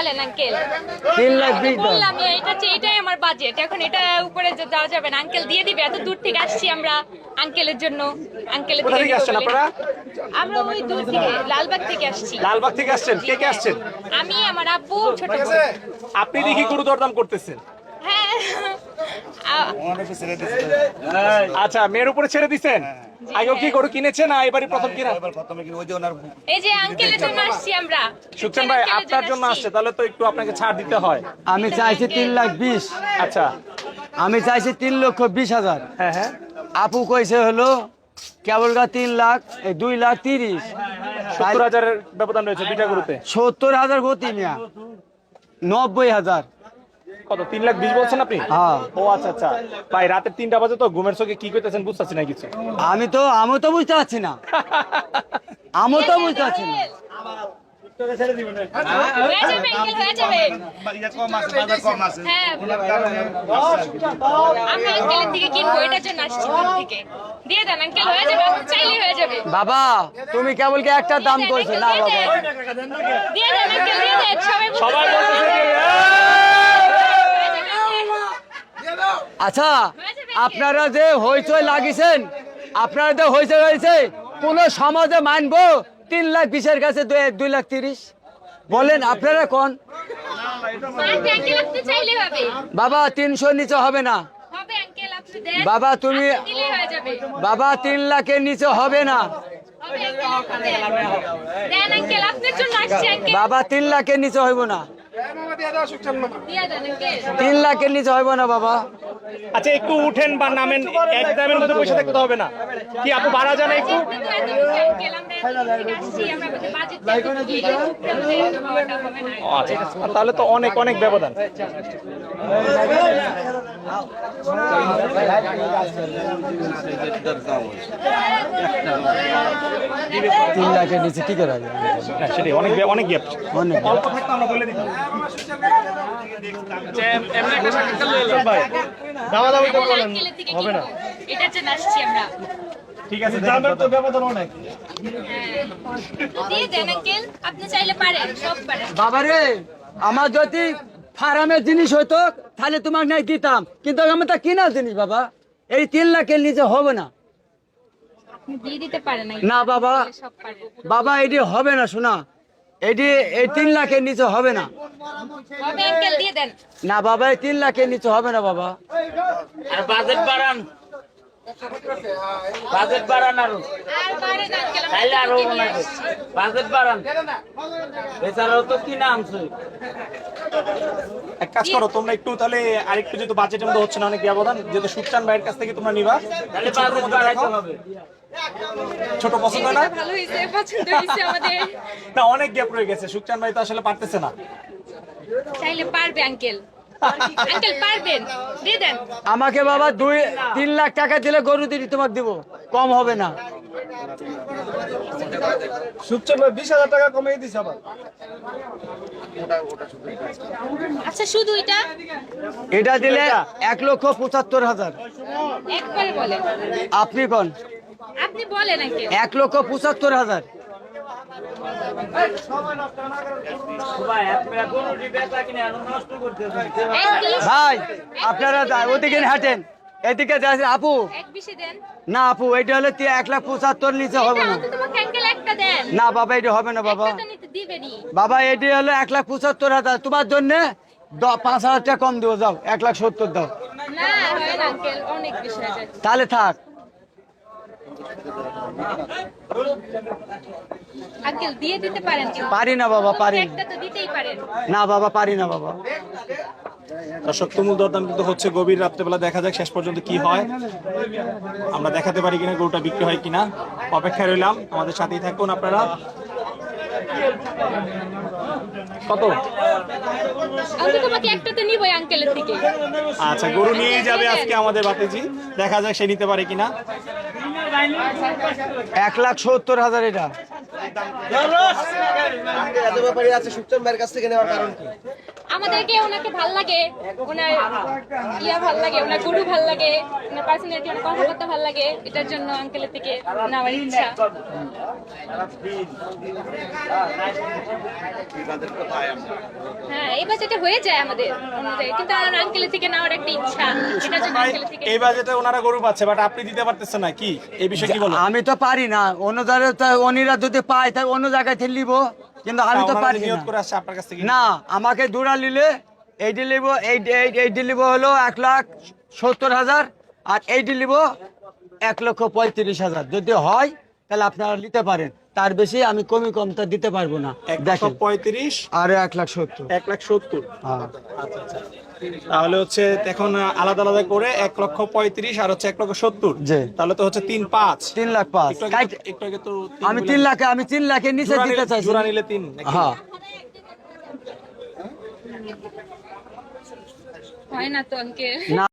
বলেন আঙ্কেল। 3,20,000 বললাম এটাই আমার বাজেট। এখন এটা উপরে যাওয়া যাবে না। আঙ্কেল দিয়ে দিবে, এত দূর থেকে আসছি আমরা আঙ্কেলের জন্য। আঙ্কেলের কোথা থেকে আসছেন আপনারা? আমরা ওই দূর থেকে লালবাগ থেকে আসছি। লালবাগ থেকে আসছেন? কে কে আসছেন? আমি, আমার আব্বু, ছোট বোন। আপনি দেখি গরু দরদাম করতেছেন। হ্যাঁ। আচ্ছা, মেয়ের উপরে ছেড়ে দিছেন? আগে কি গরু কিনেছেন না এবারই প্রথম কিনা? এই যে আঙ্কেলের জন্য আসছি আমরা। সুকচান ভাই আপনার জন্য আসছে, তাহলে তো একটু আপনাকে ছাড় দিতে হয়। আমি চাইছি 3,20,000। আচ্ছা, আমি চাইছি 3,20,000। হ্যাঁ হ্যাঁ, আপু কইছে হলো কেবলগা 2,30,000। 70,000-এর ব্যবধান রয়েছে দুইটা গরুতে। 70,000 গতি মিয়া, 90,000। কত? 3,20,000 বলছেন আপনি? হ্যাঁ। ও আচ্ছা আচ্ছা ভাই, রাতে 3টা বাজে তো ঘুমের চোখে কি করতেছেন বুঝতেছি না কিছু। আমি তো বুঝতে পারছি না। আমি তো বুঝতে পারছি না। হয়ে যাবে আঙ্কেল, হয়ে যাবে। হ্যাঁ, আমি আঙ্কেলের থেকে কিনবো, এটার জন্য আসছি দূর থেকে। দিয়ে দেন আঙ্কেল, হয়ে যাবে, আপনি চাইলেই হয়ে যাবে। বাবা তুমি কেবল কি একটা দাম কইছো না বাবা? দিয়ে দেন আঙ্কেল, দিয়ে দেন। সবাই বলতেছে যে, আচ্ছা, আপনারা যে হইচই লাগিয়েছেন, আপনারা যে হইচই হয়েছে, কোন সমাজে মানবো 3,20,000 কাছে 2,30,000? বলেন আপনারা কোন? মানবে আঙ্কেল, আপনি চাইলেই হবে। বাবা 300 নিচে হবে না। হবে আঙ্কেল, আপনি দেন। বাবা তুমি, আপনি দিলেই হয়ে যাবে। বাবা 3 লাখের নিচে হবে না। হবে আঙ্কেল, আপনি দেন। দেন আঙ্কেল, আপনার জন্য আসছি আঙ্কেল। বাবা 3 লাখের নিচে হইব না। দিয়ে দেন আঙ্কেল। 3 লাখের নিচে হইব না বাবা। আচ্ছা একটু উঠেন বা নামেন, এক দামের মধ্যে পয়সা দেখতে হবে না কি? আপু বাড়া জানে একটু। আঙ্কেল, আমরা এত দূর থেকে আসছি, আমরা বলতে বাজেট দেখি, হওয়াটা হবে না। ও আচ্ছা, তাহলে তো অনেক অনেক ব্যবধান। তিন লাখের নিচে কি করে হবে? হ্যাঁ সেটাই, অনেক অনেক গ্যাপ। অনেক। অল্প থাকতে আমরা বলে দিতাম ভাই, দাওয়া দাওয়া তো বলেন আঙ্কেলের থেকে হবে না। কিনবো, এটার জন্য আসছি আমরা। ঠিক আছে, দামের তো ব্যবধান অনেক। দিয়ে দেন আঙ্কেল, আপনি চাইলে পারেন, সব পারেন। বাবারে, আমার যদি ফার্মের জিনিস হইতো তাহলে তোমাকে নাই দিতাম, কিন্তু আমার তা কিনা জিনিস বাবা। এই 3 লাখের নিচে হবে না। আপনি দিয়ে দিতে পারেন না বাবা, সব পারেন। বাবা এটি হবে না, শোনা, এটি এই 3 লাখের নিচে হবে না। হবে আঙ্কেল, দিয়ে দেন। না বাবা, এই 3 লাখের নিচে হবে না বাবা। আর বাজেট বাড়ান, বাজেট বাড়ান আরো, আর পারেন আঙ্কেল, তাইলে আরো লাগে বাজেট বাড়ান। এছাড়াও তো কিনা আনছে। এক কাজ করো তোমরা একটু, তাহলে আরেকটু যেহেতু বাজেটের মধ্যে হচ্ছে না, অনেক ব্যবধান, যেহেতু সুকচান ভাইয়ের কাছ থেকে তোমরা নিবা, তাহলে বাজেট বাড়াইতে হবে। ছোট পছন্দ হয় না? ভালো হয়েছে, পছন্দ হয়েছে আমাদের। না অনেক গ্যাপ রয়ে গেছে, সুকচান ভাই তো আসলে পারতেছে না। চাইলে পারবে আঙ্কেল, আঙ্কেল পারবেন, দিয়ে দেন। আমাকে বাবা 2-3 লাখ টাকা দিলে গরু দিদি তোমাকে দিব, কম হবে না। সুকচান ভাই 20,000 টাকা কমিয়ে দিছে আবার। আচ্ছা শুধু এটা এটা দিলে 1,75,000। একবারে বলেন, আপনি কোন? আপনি বলেন আঙ্কেল। 1,75,000। ভাই আপনারা গরুটি বেচা কিনে আরো নষ্ট করতেছেন। ভাই আপনারা ওদিকে হাঁটেন, এদিকে যাচ্ছেন আপু। 120 দেন। না আপু, এটা হলে 1,75,000 নিচে হবে না। এটা তোমাকে আঙ্কেল একটা দেন। না বাবা, এটা হবে না বাবা। একটা তো নিতে দিবেনই। বাবা এটি হলো 1,75,000, তোমার জন্য 5,000 টাকা কম দেবো, যাও 1,70,000 দাও। না হয় না আঙ্কেল, অনেক বেশি হয়ে যায়। তাহলে থাক। আঙ্কেল দিয়ে দিতে পারেন কিন্তু। পারি না বাবা, পারি না। একটা তো দিতেই পারেন। না বাবা, পারি না বাবা। দর্শক তুমুল দরদাম কিন্তু হচ্ছে, গভীর রাত্রেবেলা দেখা যাক শেষ পর্যন্ত কি হয়, আমরা দেখাতে পারি কিনা, গরুটা বিক্রি হয় কিনা, অপেক্ষায় রইলাম। আমাদের সাথেই থাকুন আপনারা। কত? আমি তোমাকে একটা তো নিবই আঙ্কেলের থেকে। আচ্ছা, গরু নিয়েই যাবে আজকে আমাদের বাতিজি, দেখা যাক সে নিতে পারে কিনা। 1,70,000 এটা। আমাদেরকে ওনাকে ভাল লাগে, ওনার ভাল লাগে, ওনার গরু ভাল লাগে, ওনার পার্সোনালিটি, ওনার কথাবার্তা ভাল লাগে, এটার জন্য আঙ্কেলের থেকে নেওয়ার ইচ্ছা। হ্যাঁ, এই বাজেটে হয়ে যায় আমাদের অনুযায়ী, কিন্তু আমার আঙ্কেলের থেকে নেওয়ার একটা ইচ্ছা, এটার জন্য আঙ্কেলের থেকে। এই বাজেটে ওনারা গরু পাচ্ছে বাট আপনি দিতে পারতেছেন না, কি এই বিষয়ে কি বলবো? আমি তো পারি না, অন্য জায়গায় অন্যরা যদি পায় তাই অন্য জায়গায় থেকে নিব, কিন্তু আমি তো ওনারা পারি নিয়ত না। করে আসছে আপনার কাছ থেকে না, আমাকে দুরা নিলে এইটি নিব, এইটি নিব হলো 1,70,000, আর এইটি নিব 1,35,000। যদি হয় তাহলে আপনারা নিতে পারেন, তার বেশি আমি কমটা দিতে পারবো না। 1,35,000 আর 1,70,000। 1,70,000। হ্যাঁ। আচ্ছা আচ্ছা, তাহলে হচ্ছে এখন আলাদা আলাদা করে 1,35,000 আর হচ্ছে 1,70,000। জি। তাহলে তো হচ্ছে 3,5,000। 3,05,000 একটু আগে তো আমি 3 লাখের নিচে দিতে চাইছি। জোড়া নিলে 3 নাকি? হ্যাঁ। হয় না তো আঙ্কেল। না।